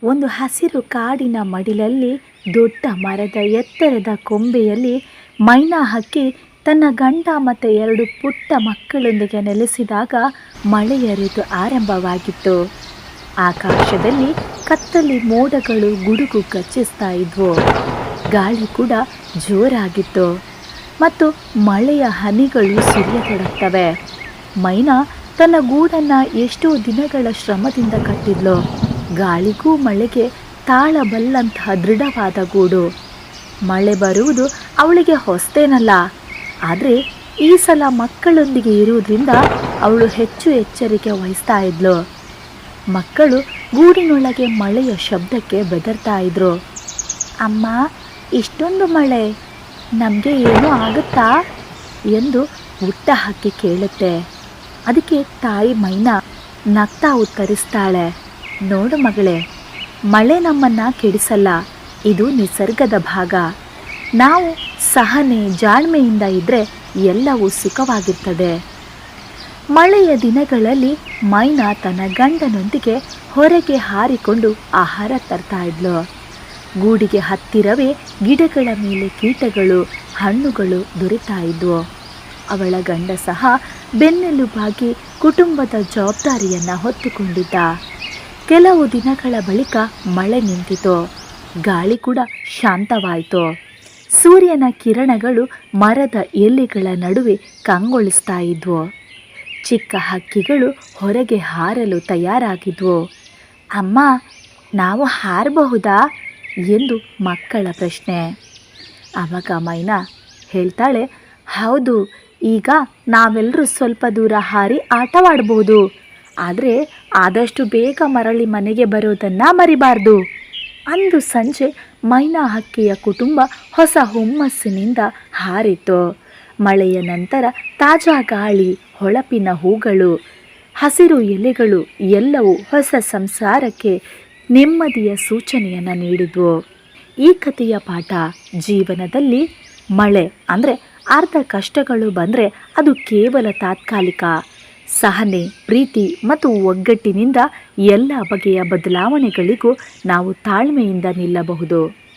ಒಂದು ಹಸಿರು ಕಾಡಿನ ಮಡಿಲಲ್ಲಿ ದೊಡ್ಡ ಮರದ ಎತ್ತರದ ಕೊಂಬೆಯಲ್ಲಿ ಮೈನಾ ಹಕ್ಕಿ ತನ್ನ ಗಂಡ ಮತ್ತು 2 ಪುಟ್ಟ ಮಕ್ಕಳೊಂದಿಗೆ ನೆಲೆಸಿದಾಗ ಮಳೆಯ ಋತು ಆರಂಭವಾಗಿತ್ತು. ಆಕಾಶದಲ್ಲಿ ಕತ್ತಲಿ ಮೋಡಗಳು ಗುಡುಗು ಕಚ್ಚಿಸ್ತಾ ಇದ್ವು. ಗಾಳಿ ಕೂಡ ಜೋರಾಗಿತ್ತು ಮತ್ತು ಮಳೆಯ ಹನಿಗಳು ಸುರಿಯತೊಡಗ್ತವೆ. ಮೈನಾ ತನ್ನ ಗೂಡನ್ನು ಎಷ್ಟೋ ದಿನಗಳ ಶ್ರಮದಿಂದ ಕಟ್ಟಿದ್ಲು. ಗಾಳಿಗೂ ಮಳೆಗೆ ತಾಳಬಲ್ಲಂತಹ ದೃಢವಾದ ಗೂಡು. ಮಳೆ ಬರುವುದು ಅವಳಿಗೆ ಹೊಸತೇನಲ್ಲ, ಆದರೆ ಈ ಸಲ ಮಕ್ಕಳೊಂದಿಗೆ ಇರುವುದರಿಂದ ಅವಳು ಹೆಚ್ಚು ಎಚ್ಚರಿಕೆ ವಹಿಸ್ತಾ ಇದ್ಲು. ಮಕ್ಕಳು ಗೂಡಿನೊಳಗೆ ಮಳೆಯ ಶಬ್ದಕ್ಕೆ ಬೆದರ್ತಾ ಇದ್ರು. ಅಮ್ಮ, ಇಷ್ಟೊಂದು ಮಳೆ, ನಮಗೆ ಏನೂ ಆಗುತ್ತಾ ಎಂದು ಪುಟ್ಟ ಹಕ್ಕಿ ಕೇಳುತ್ತೆ. ಅದಕ್ಕೆ ತಾಯಿ ಮೈನಾ ನಗ್ತಾ ಉತ್ತರಿಸ್ತಾಳೆ, ನೋಡು ಮಗಳೇ, ಮಳೆ ನಮ್ಮನ್ನು ಕೆಡಿಸಲ್ಲ, ಇದು ನಿಸರ್ಗದ ಭಾಗ. ನಾವು ಸಹನೆ ಜಾಣ್ಮೆಯಿಂದ ಇದ್ದರೆ ಎಲ್ಲವೂ ಸುಖವಾಗಿರ್ತದೆ. ಮಳೆಯ ದಿನಗಳಲ್ಲಿ ಮೈನಾ ತನ್ನ ಗಂಡನೊಂದಿಗೆ ಹೊರಗೆ ಹಾರಿಕೊಂಡು ಆಹಾರ ತರ್ತಾ ಇದ್ಲು. ಗೂಡಿಗೆ ಹತ್ತಿರವೇ ಗಿಡಗಳ ಮೇಲೆ ಕೀಟಗಳು, ಹಣ್ಣುಗಳು ದೊರೆತಾ ಇದ್ವು. ಅವಳ ಗಂಡ ಸಹ ಬೆನ್ನೆಲುಬಾಗಿ ಕುಟುಂಬದ ಜವಾಬ್ದಾರಿಯನ್ನು ಹೊತ್ತುಕೊಂಡಿದ್ದ. ಕೆಲವು ದಿನಗಳ ಬಳಿಕ ಮಳೆ ನಿಂತಿತು. ಗಾಳಿ ಕೂಡ ಶಾಂತವಾಯಿತು. ಸೂರ್ಯನ ಕಿರಣಗಳು ಮರದ ಎಲೆಗಳ ನಡುವೆ ಕಂಗೊಳಿಸ್ತಾ ಇದ್ವು. ಚಿಕ್ಕ ಹಕ್ಕಿಗಳು ಹೊರಗೆ ಹಾರಲು ತಯಾರಾಗಿದ್ವು. ಅಮ್ಮ, ನಾವು ಹಾರಬಹುದಾ ಎಂದು ಮಕ್ಕಳ ಪ್ರಶ್ನೆ. ಆವಾಗ ಮೈನಾ ಹೇಳ್ತಾಳೆ, ಹೌದು, ಈಗ ನಾವೆಲ್ಲರೂ ಸ್ವಲ್ಪ ದೂರ ಹಾರಿ ಆಟವಾಡಬಹುದು, ಆದರೆ ಆದಷ್ಟು ಬೇಗ ಮರಳಿ ಮನೆಗೆ ಬರೋದನ್ನು ಮರಿಬಾರ್ದು. ಅಂದು ಸಂಜೆ ಮೈನಾ ಹಕ್ಕಿಯ ಕುಟುಂಬ ಹೊಸ ಹುಮ್ಮಸ್ಸಿನಿಂದ ಹಾರಿತು. ಮಳೆಯ ನಂತರ ತಾಜಾ ಗಾಳಿ, ಹೊಳಪಿನ ಹೂಗಳು, ಹಸಿರು ಎಲೆಗಳು ಎಲ್ಲವೂ ಹೊಸ ಸಂಸಾರಕ್ಕೆ ನೆಮ್ಮದಿಯ ಸೂಚನೆಯನ್ನು ನೀಡಿದ್ವು. ಈ ಕಥೆಯ ಪಾಠ, ಜೀವನದಲ್ಲಿ ಮಳೆ ಅಂದರೆ ಅರ್ಧ ಕಷ್ಟಗಳು ಬಂದರೆ ಅದು ಕೇವಲ ತಾತ್ಕಾಲಿಕ. ಸಹನೆ, ಪ್ರೀತಿ ಮತ್ತು ಒಗ್ಗಟ್ಟಿನಿಂದ ಎಲ್ಲ ಬಗೆಯ ಬದಲಾವಣೆಗಳಿಗೂ ನಾವು ತಾಳ್ಮೆಯಿಂದ ನಿಲ್ಲಬಹುದು.